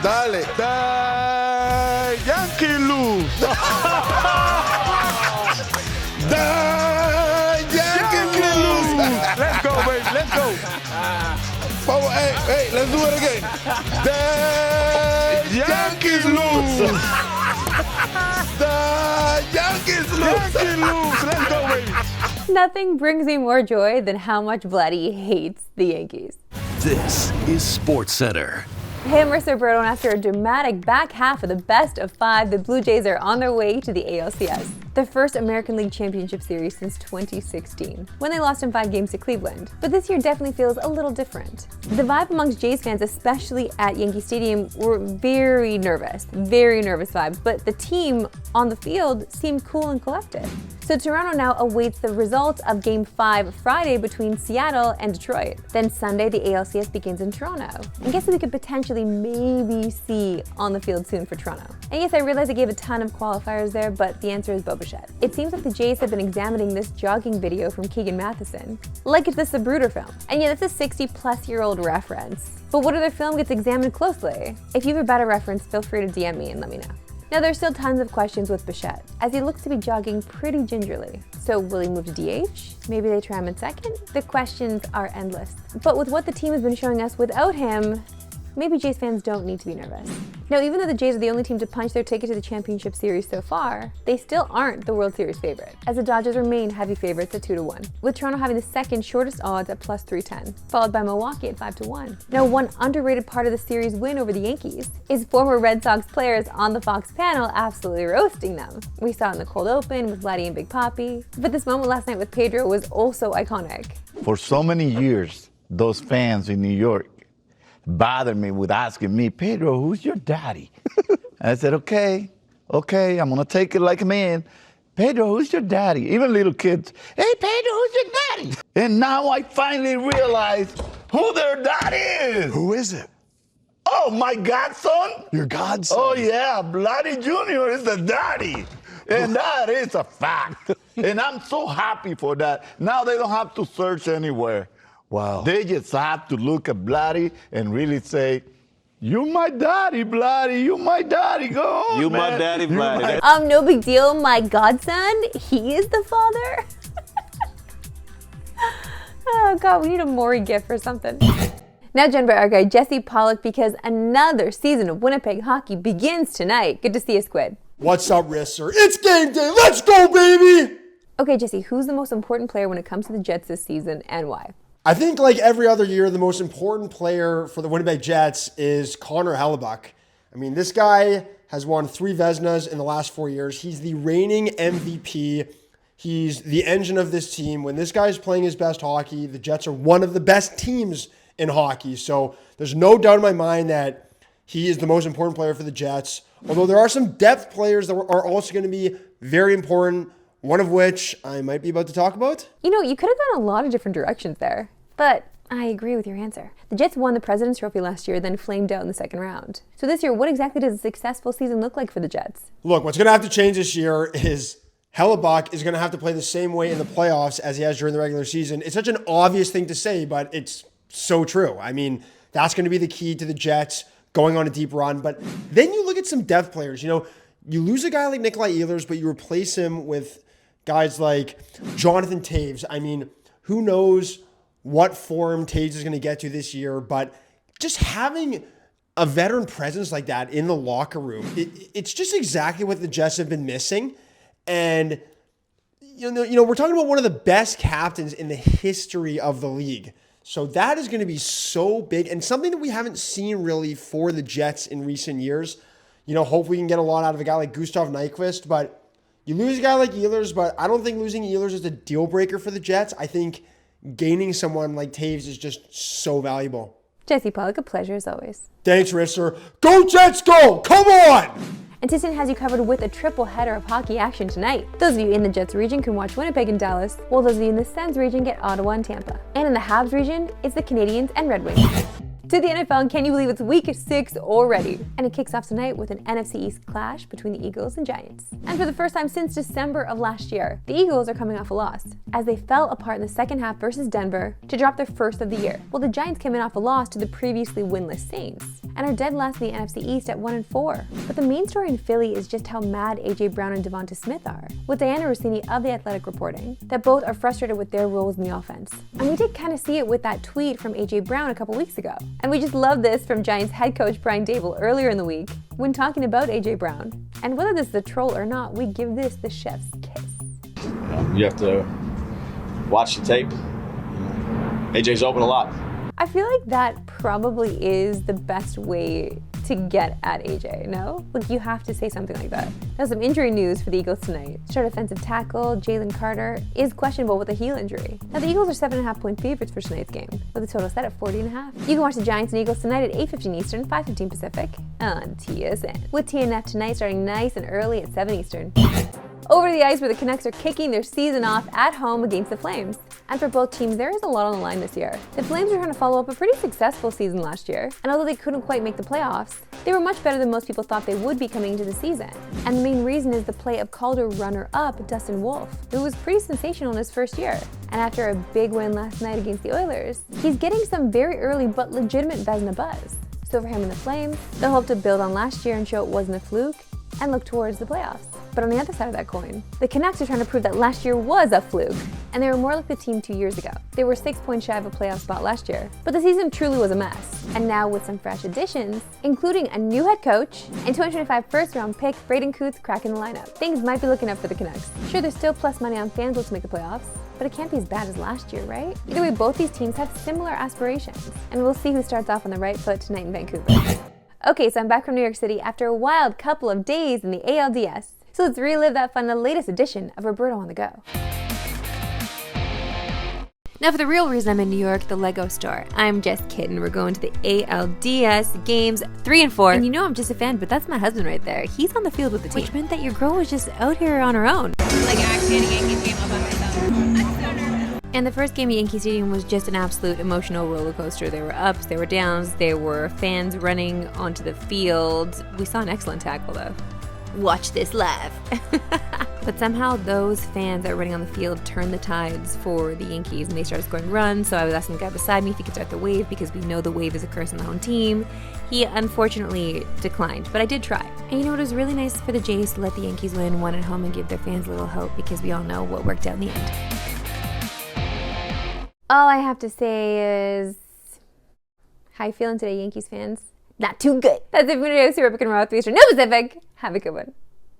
Dale. The Yankee lose. The Yankee lose. Let's go, baby. Let's go. Hey, let's do it again. The Yankees lose. The Yankees lose. Yankee lose. Let's go, baby. Nothing brings me more joy than how much Vladdy hates the Yankees. This is Sportscentre. Hey, I'm Marissa Berto, and after a dramatic back half of the best of 5, the Blue Jays are on their way to the ALCS, their first American League Championship Series since 2016, when they lost in 5 games to Cleveland. But this year definitely feels a little different. The vibe amongst Jays fans, especially at Yankee Stadium, were very nervous vibes, but the team on the field seemed cool and collected. So Toronto now awaits the results of Game 5 Friday between Seattle and Detroit. Then Sunday, the ALCS begins in Toronto. And guess who we could potentially maybe see on the field soon for Toronto? And yes, I realize I gave a ton of qualifiers there, but the answer is Bo Bichette. It seems like the Jays have been examining this jogging video from Keegan Matheson, like it's the Sabruder film. And yeah, that's a 60-plus-year-old reference. But what other film gets examined closely? If you have a better reference, feel free to DM me and let me know. Now, there's still tons of questions with Bichette, as he looks to be jogging pretty gingerly. So will he move to DH? Maybe they try him in second? The questions are endless. But with what the team has been showing us without him, maybe Jays fans don't need to be nervous. Now, even though the Jays are the only team to punch their ticket to the championship series so far, they still aren't the World Series favorite, as the Dodgers remain heavy favorites at 2-1, with Toronto having the second shortest odds at plus 310, followed by Milwaukee at 5-1. Now, one underrated part of the series win over the Yankees is former Red Sox players on the Fox panel absolutely roasting them. We saw it in the cold open with Vladdy and Big Papi, but this moment last night with Pedro was also iconic. For so many years, those fans in New York bothered me with asking me, Pedro, who's your daddy? And I said, okay, I'm gonna take it like a man. Pedro, who's your daddy? Even little kids, hey, Pedro, who's your daddy? And now I finally realize who their daddy is. Who is it? Oh, my godson? Your godson? Oh, yeah, Vladdy Jr. is the daddy. And that is a fact. And I'm so happy for that. Now they don't have to search anywhere. Wow. They just have to look at Vladdy and really say, you're my daddy, Vladdy. You're my daddy. Go on, You man. my daddy, Vladdy. No big deal, my godson, he is the father? Oh God, we need a Maury gift or something. Now joined by our guy Jesse Pollock, because another season of Winnipeg hockey begins tonight. Good to see you, Squid. What's up, Risser? It's game day. Let's go, baby! Okay, Jesse, who's the most important player when it comes to the Jets this season, and why? I think, like every other year, the most important player for the Winnipeg Jets is Connor Hellebuyck. I mean, this guy has won 3 Vezinas in the last 4 years. He's the reigning MVP. He's the engine of this team. When this guy's playing his best hockey, the Jets are one of the best teams in hockey. So there's no doubt in my mind that he is the most important player for the Jets. Although there are some depth players that are also going to be very important, one of which I might be about to talk about. You know, you could have gone a lot of different directions there, but I agree with your answer. The Jets won the President's Trophy last year, then flamed out in the second round. So this year, what exactly does a successful season look like for the Jets? Look, what's going to have to change this year is Hellebuyck is going to have to play the same way in the playoffs as he has during the regular season. It's such an obvious thing to say, but it's so true. I mean, that's going to be the key to the Jets going on a deep run. But then you look at some depth players. You know, you lose a guy like Nikolai Ehlers, but you replace him with guys like Jonathan Toews. I mean, who knows what form Toews is going to get to this year, but just having a veteran presence like that in the locker room, it's just exactly what the Jets have been missing. And, you know, we're talking about one of the best captains in the history of the league. So that is going to be so big and something that we haven't seen really for the Jets in recent years. You know, hopefully we can get a lot out of a guy like Gustav Nyquist, but you lose a guy like Ehlers, but I don't think losing Ehlers is a deal breaker for the Jets. I think gaining someone like Toews is just so valuable. Jesse Pollock, a pleasure as always. Thanks, Risser. Go Jets, go! Come on! And Tisson has you covered with a triple header of hockey action tonight. Those of you in the Jets region can watch Winnipeg and Dallas, while those of you in the Sens region get Ottawa and Tampa. And in the Habs region, it's the Canadiens and Red Wings. To the NFL, and can you believe it's week 6 already? And it kicks off tonight with an NFC East clash between the Eagles and Giants. And for the first time since December of last year, the Eagles are coming off a loss, as they fell apart in the second half versus Denver to drop their first of the year, while the Giants came in off a loss to the previously winless Saints, and are dead last in the NFC East at 1-4. But the main story in Philly is just how mad AJ Brown and Devonta Smith are, with Diana Rossini of The Athletic reporting that both are frustrated with their roles in the offense. And we did kind of see it with that tweet from AJ Brown a couple weeks ago. And we just love this from Giants head coach Brian Daboll earlier in the week when talking about AJ Brown. And whether this is a troll or not, we give this the chef's kiss. You have to watch the tape. AJ's open a lot. I feel like that probably is the best way to get at AJ, no? Like, you have to say something like that. Now, some injury news for the Eagles tonight. Start offensive tackle Jalen Carter is questionable with a heel injury. Now, the Eagles are 7.5-point favorites for tonight's game, with a total set at 40.5. You can watch the Giants and Eagles tonight at 8:15 Eastern, 5:15 Pacific on TSN. With TNF tonight starting nice and early at 7 Eastern. Over the ice, where the Canucks are kicking their season off at home against the Flames. And for both teams, there is a lot on the line this year. The Flames are trying to follow up a pretty successful season last year, and although they couldn't quite make the playoffs, they were much better than most people thought they would be coming into the season. And the main reason is the play of Calder runner-up Dustin Wolf, who was pretty sensational in his first year. And after a big win last night against the Oilers, he's getting some very early but legitimate Vezina buzz. So for him and the Flames, they'll hope to build on last year and show it wasn't a fluke, and look towards the playoffs. But on the other side of that coin, the Canucks are trying to prove that last year was a fluke, and they were more like the team 2 years ago. They were 6 points shy of a playoff spot last year, but the season truly was a mess. And now with some fresh additions, including a new head coach and 2025 first-round pick Braden Coots cracking the lineup, things might be looking up for the Canucks. Sure, there's still plus money on FanDuel to make the playoffs, but it can't be as bad as last year, right? Either way, both these teams have similar aspirations, and we'll see who starts off on the right foot tonight in Vancouver. Okay, so I'm back from New York City after a wild couple of days in the ALDS. So let's relive that fun in the latest edition of Roberto on the Go. Now for the real reason I'm in New York, the Lego store. I'm just kidding. We're going to the ALDS games 3 and 4. And you know I'm just a fan, but that's my husband right there. He's on the field with the team. Which meant that your girl was just out here on her own. Like actually a Yankees game all by myself. I'm so nervous. And the first game at Yankee Stadium was just an absolute emotional roller coaster. There were ups, there were downs, there were fans running onto the field. We saw an excellent tackle though. Watch this live. But somehow those fans that were running on the field turned the tides for the Yankees and they started scoring runs. So I was asking the guy beside me if he could start the wave because we know the wave is a curse on the home team. He unfortunately declined, but I did try. And you know, it was really nice for the Jays to let the Yankees win one at home and give their fans a little hope because we all know what worked out in the end. All I have to say is, how you feeling today, Yankees fans? Not too good. That's it for today's Super Bowl with Eastern, no Pacific. Have a good one.